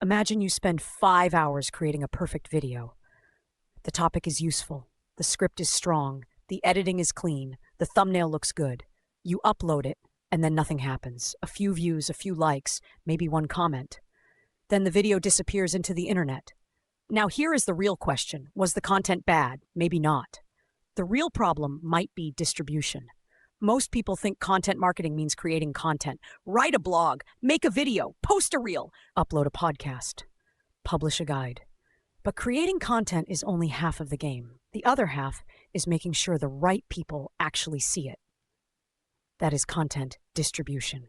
Imagine you spend 5 hours creating a perfect video. The topic is useful, the script is strong, the editing is clean, the thumbnail looks good. You upload it, and then nothing happens. A few views, a few likes, maybe one comment. Then the video disappears into the internet. Now here is the real question. Was the content bad? Maybe not. The real problem might be distribution. Most people think content marketing means creating content. Write a blog, make a video, post a reel, upload a podcast, publish a guide. But creating content is only half of the game. The other half is making sure the right people actually see it. That is content distribution.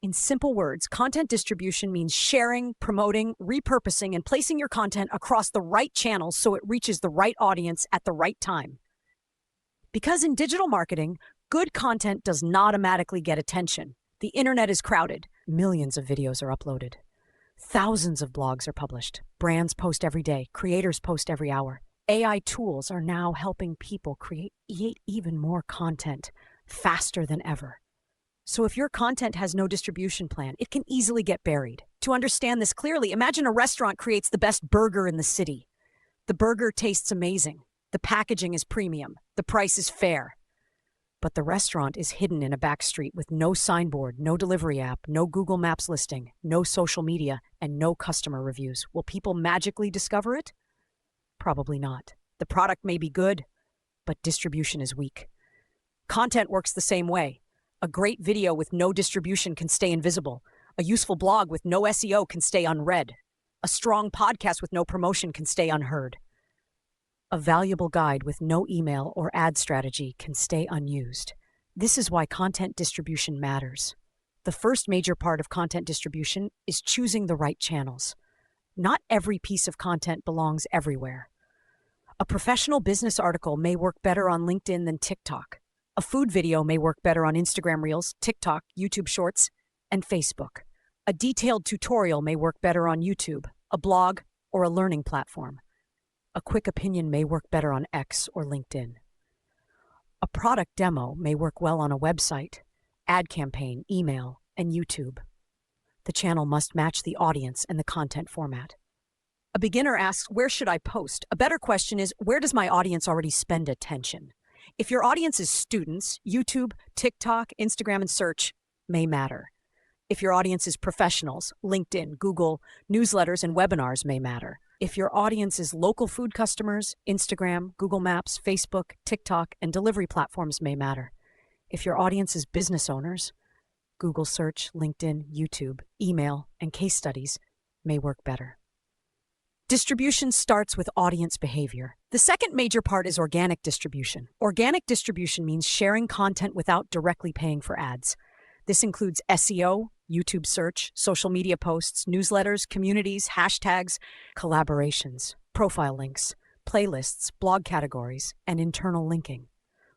In simple words, content distribution means sharing, promoting, repurposing, and placing your content across the right channels so it reaches the right audience at the right time. Because in digital marketing, good content does not automatically get attention. The internet is crowded. Millions of videos are uploaded. Thousands of blogs are published. Brands post every day. Creators post every hour. AI tools are now helping people create even more content faster than ever. So if your content has no distribution plan, it can easily get buried. To understand this clearly, imagine a restaurant creates the best burger in the city. The burger tastes amazing. The packaging is premium. The price is fair. But the restaurant is hidden in a back street with no signboard, no delivery app, no Google Maps listing, no social media, and no customer reviews. Will people magically discover it? Probably not. The product may be good, but distribution is weak. Content works the same way. A great video with no distribution can stay invisible. A useful blog with no SEO can stay unread. A strong podcast with no promotion can stay unheard. A valuable guide with no email or ad strategy can stay unused. This is why content distribution matters. The first major part of content distribution is choosing the right channels. Not every piece of content belongs everywhere. A professional business article may work better on LinkedIn than TikTok. A food video may work better on Instagram Reels, TikTok, YouTube Shorts, and Facebook. A detailed tutorial may work better on YouTube, a blog, or a learning platform. A quick opinion may work better on X or LinkedIn. A product demo may work well on a website, ad campaign, email, and YouTube. The channel must match the audience and the content format. A beginner asks, where should I post? A better question is, where does my audience already spend attention? If your audience is students, YouTube, TikTok, Instagram, and search may matter. If your audience is professionals, LinkedIn, Google, newsletters, and webinars may matter. If your audience is local food customers, Instagram, Google Maps, Facebook, TikTok, and delivery platforms may matter. If your audience is business owners, Google search, LinkedIn, YouTube, email, and case studies may work better. Distribution starts with audience behavior. The second major part is organic distribution. Organic distribution means sharing content without directly paying for ads. This includes SEO, YouTube search, social media posts, newsletters, communities, hashtags, collaborations, profile links, playlists, blog categories, and internal linking.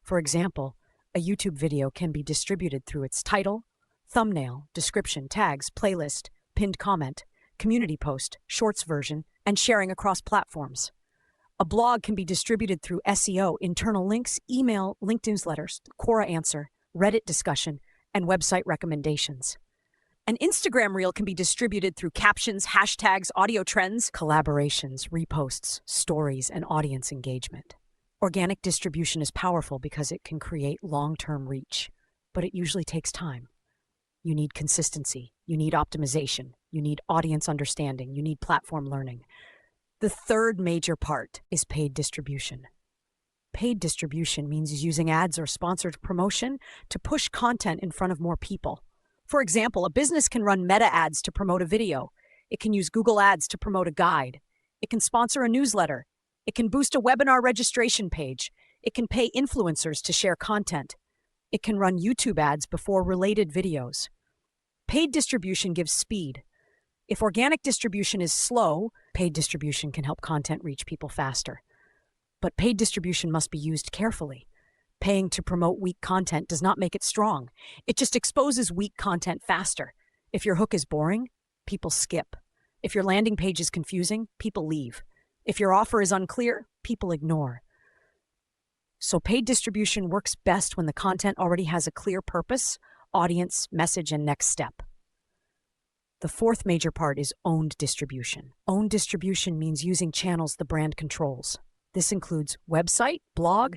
For example, a YouTube video can be distributed through its title, thumbnail, description, tags, playlist, pinned comment, community post, shorts version, and sharing across platforms. A blog can be distributed through SEO, internal links, email, linked newsletters, Quora answer, Reddit discussion, and website recommendations. An Instagram reel can be distributed through captions, hashtags, audio trends, collaborations, reposts, stories, and audience engagement. Organic distribution is powerful because it can create long-term reach, but it usually takes time. You need consistency, you need optimization, you need audience understanding, you need platform learning. The third major part is paid distribution. Paid distribution means using ads or sponsored promotion to push content in front of more people. For example, a business can run meta ads to promote a video. It can use Google Ads to promote a guide. It can sponsor a newsletter. It can boost a webinar registration page. It can pay influencers to share content. It can run YouTube ads before related videos. Paid distribution gives speed. If organic distribution is slow, paid distribution can help content reach people faster. But paid distribution must be used carefully. Paying to promote weak content does not make it strong. It just exposes weak content faster. If your hook is boring, people skip. If your landing page is confusing, people leave. If your offer is unclear, people ignore. So paid distribution works best when the content already has a clear purpose, audience, message, and next step. The fourth major part is owned distribution. Owned distribution means using channels the brand controls. This includes website, blog,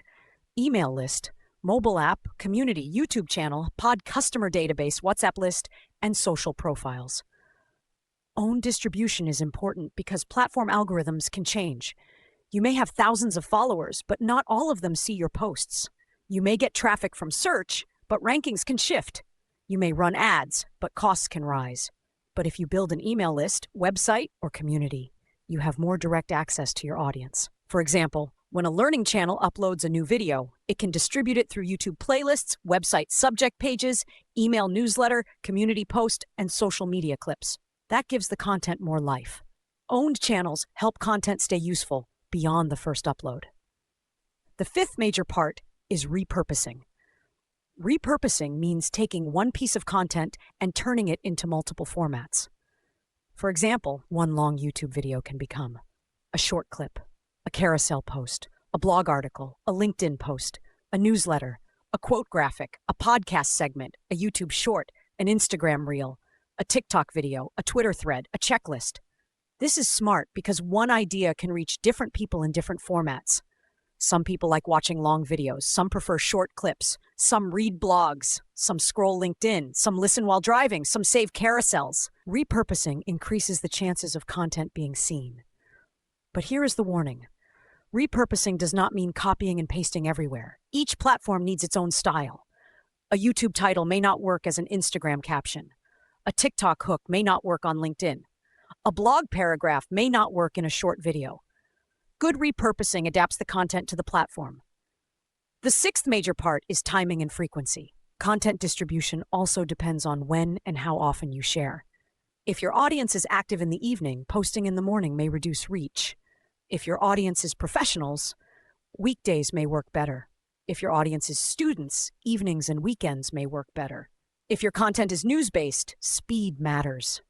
email list, mobile app, community, YouTube channel, pod customer database, WhatsApp list, and social profiles. Owned distribution is important because platform algorithms can change. You may have thousands of followers, but not all of them see your posts. You may get traffic from search, but rankings can shift. You may run ads, but costs can rise. But if you build an email list, website, or community, you have more direct access to your audience. For example, when a learning channel uploads a new video, it can distribute it through YouTube playlists, website subject pages, email newsletter, community post, and social media clips. That gives the content more life. Owned channels help content stay useful beyond the first upload. The fifth major part is repurposing. Repurposing means taking one piece of content and turning it into multiple formats. For example, one long YouTube video can become a short clip, a carousel post, a blog article, a LinkedIn post, a newsletter, a quote graphic, a podcast segment, a YouTube short, an Instagram reel, a TikTok video, a Twitter thread, a checklist. This is smart because one idea can reach different people in different formats. Some people like watching long videos, some prefer short clips, some read blogs, some scroll LinkedIn, some listen while driving, some save carousels. Repurposing increases the chances of content being seen. But here is the warning. Repurposing does not mean copying and pasting everywhere. Each platform needs its own style. A YouTube title may not work as an Instagram caption. A TikTok hook may not work on LinkedIn. A blog paragraph may not work in a short video. Good repurposing adapts the content to the platform. The sixth major part is timing and frequency. Content distribution also depends on when and how often you share. If your audience is active in the evening, posting in the morning may reduce reach. If your audience is professionals, weekdays may work better. If your audience is students, evenings and weekends may work better. If your content is news-based, speed matters.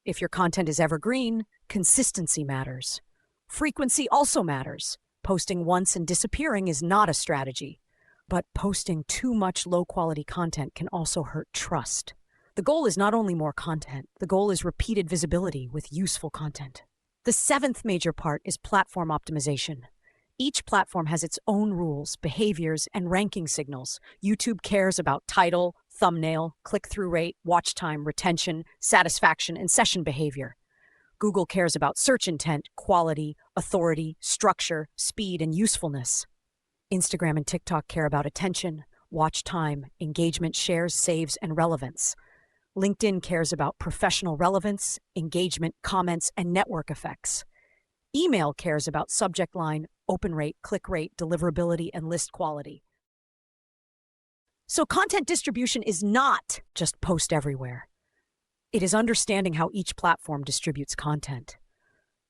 If your content is evergreen, consistency matters. Frequency also matters. Posting once and disappearing is not a strategy. But posting too much low-quality content can also hurt trust. The goal is not only more content, the goal is repeated visibility with useful content. The seventh major part is platform optimization. Each platform has its own rules, behaviors, and ranking signals. YouTube cares about title, thumbnail, click-through rate, watch time, retention, satisfaction, and session behavior. Google cares about search intent, quality, authority, structure, speed, and usefulness. Instagram and TikTok care about attention, watch time, engagement, shares, saves, and relevance. LinkedIn cares about professional relevance, engagement, comments, and network effects. Email cares about subject line, open rate, click rate, deliverability, and list quality. So content distribution is not just post everywhere. It is understanding how each platform distributes content.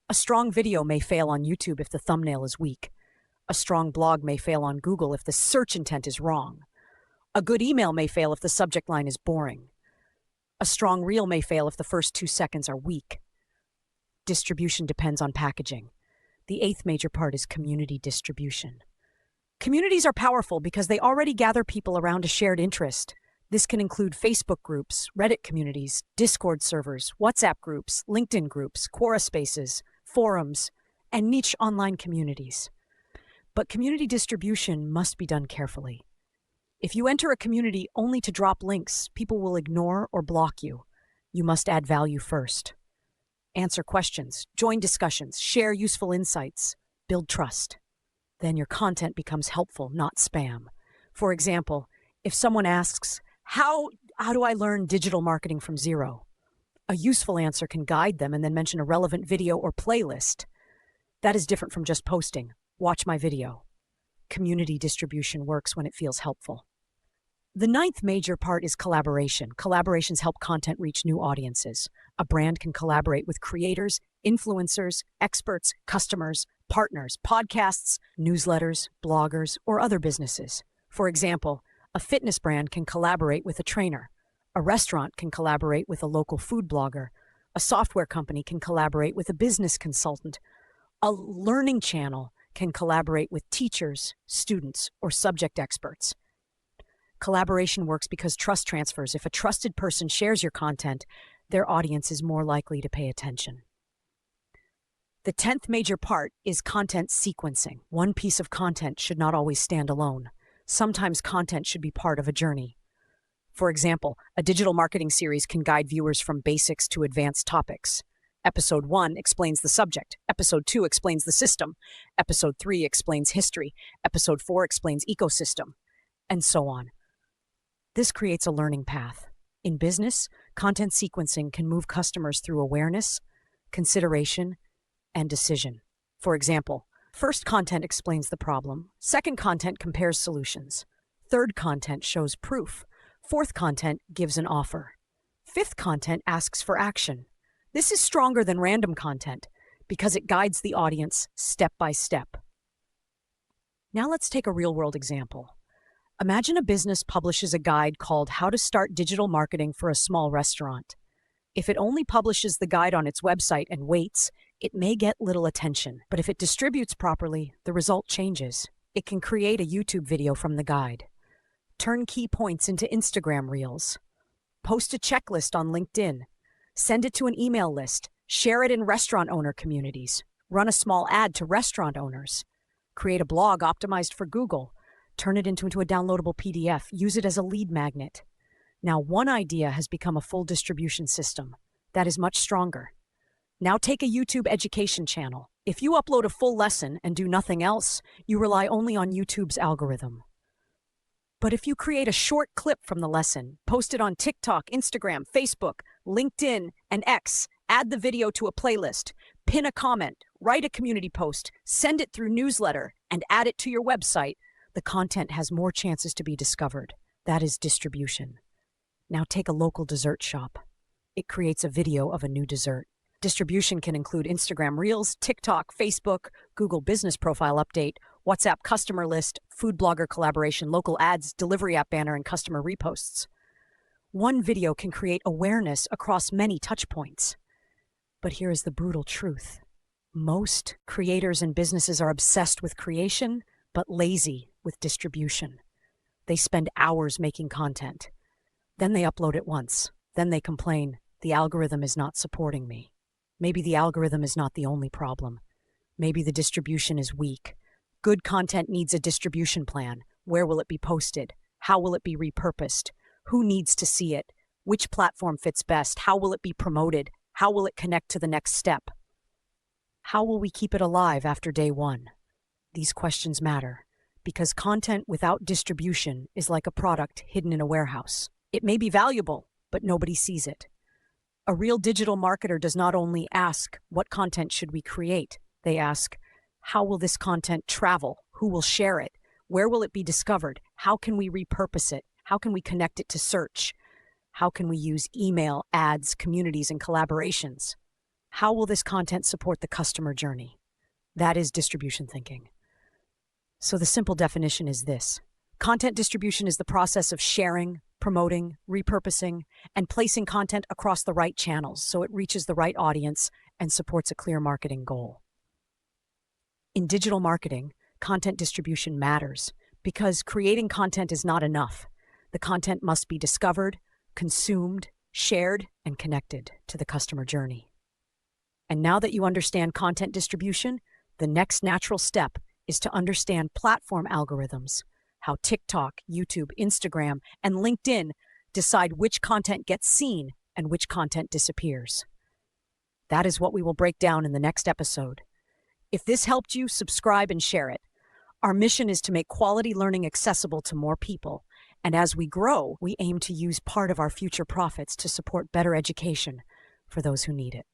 A strong video may fail on YouTube if the thumbnail is weak. A strong blog may fail on Google if the search intent is wrong. A good email may fail if the subject line is boring. A strong reel may fail if the first 2 seconds are weak. Distribution depends on packaging. The eighth major part is community distribution. Communities are powerful because they already gather people around a shared interest. This can include Facebook groups, Reddit communities, Discord servers, WhatsApp groups, LinkedIn groups, Quora spaces, forums, and niche online communities. But community distribution must be done carefully. If you enter a community only to drop links, people will ignore or block you. You must add value first. Answer questions, join discussions, share useful insights, build trust. Then your content becomes helpful, not spam. For example, if someone asks, how do I learn digital marketing from zero? A useful answer can guide them and then mention a relevant video or playlist. That is different from just posting, watch my video. Community distribution works when it feels helpful. The ninth major part is collaboration. Collaborations help content reach new audiences. A brand can collaborate with creators, influencers, experts, customers, partners, podcasts, newsletters, bloggers, or other businesses. For example, a fitness brand can collaborate with a trainer. A restaurant can collaborate with a local food blogger. A software company can collaborate with a business consultant. A learning channel can collaborate with teachers, students, or subject experts. Collaboration works because trust transfers. If a trusted person shares your content, their audience is more likely to pay attention. The 10th major part is content sequencing. One piece of content should not always stand alone. Sometimes content should be part of a journey. For example, a digital marketing series can guide viewers from basics to advanced topics. Episode 1 explains the subject. Episode 2 explains the system. Episode 3 explains history. Episode 4 explains ecosystem, and so on. This creates a learning path. In business, content sequencing can move customers through awareness, consideration, and decision. For example, first content explains the problem. Second content compares solutions. Third content shows proof. Fourth content gives an offer. Fifth content asks for action. This is stronger than random content because it guides the audience step by step. Now let's take a real-world example. Imagine a business publishes a guide called How to Start Digital Marketing for a Small Restaurant. If it only publishes the guide on its website and waits, it may get little attention. But if it distributes properly, the result changes. It can create a YouTube video from the guide, turn key points into Instagram Reels, post a checklist on LinkedIn, send it to an email list, share it in restaurant owner communities, run a small ad to restaurant owners, create a blog optimized for Google, turn it into a downloadable PDF, use it as a lead magnet. Now, one idea has become a full distribution system that is much stronger. Now take a YouTube education channel. If you upload a full lesson and do nothing else, you rely only on YouTube's algorithm. But if you create a short clip from the lesson, post it on TikTok, Instagram, Facebook, LinkedIn, and X, add the video to a playlist, pin a comment, write a community post, send it through newsletter, and add it to your website, the content has more chances to be discovered. That is distribution. Now take a local dessert shop. It creates a video of a new dessert. Distribution can include Instagram Reels, TikTok, Facebook, Google Business Profile Update, WhatsApp customer list, food blogger collaboration, local ads, delivery app banner, and customer reposts. One video can create awareness across many touchpoints. But here is the brutal truth. Most creators and businesses are obsessed with creation, but lazy with distribution. They spend hours making content. Then they upload it once. Then they complain, the algorithm is not supporting me. Maybe the algorithm is not the only problem. Maybe the distribution is weak. Good content needs a distribution plan. Where will it be posted? How will it be repurposed? Who needs to see it? Which platform fits best? How will it be promoted? How will it connect to the next step? How will we keep it alive after day one? These questions matter because content without distribution is like a product hidden in a warehouse. It may be valuable, but nobody sees it. A real digital marketer does not only ask, what content should we create? They ask, how will this content travel? Who will share it? Where will it be discovered? How can we repurpose it? How can we connect it to search? How can we use email, ads, communities, and collaborations? How will this content support the customer journey? That is distribution thinking. So the simple definition is this. Content distribution is the process of sharing, promoting, repurposing, and placing content across the right channels so it reaches the right audience and supports a clear marketing goal. In digital marketing, content distribution matters because creating content is not enough. The content must be discovered, consumed, shared, and connected to the customer journey. And now that you understand content distribution, the next natural step is to understand platform algorithms, how TikTok, YouTube, Instagram, and LinkedIn decide which content gets seen and which content disappears. That is what we will break down in the next episode. If this helped you, subscribe and share it. Our mission is to make quality learning accessible to more people, and as we grow, we aim to use part of our future profits to support better education for those who need it.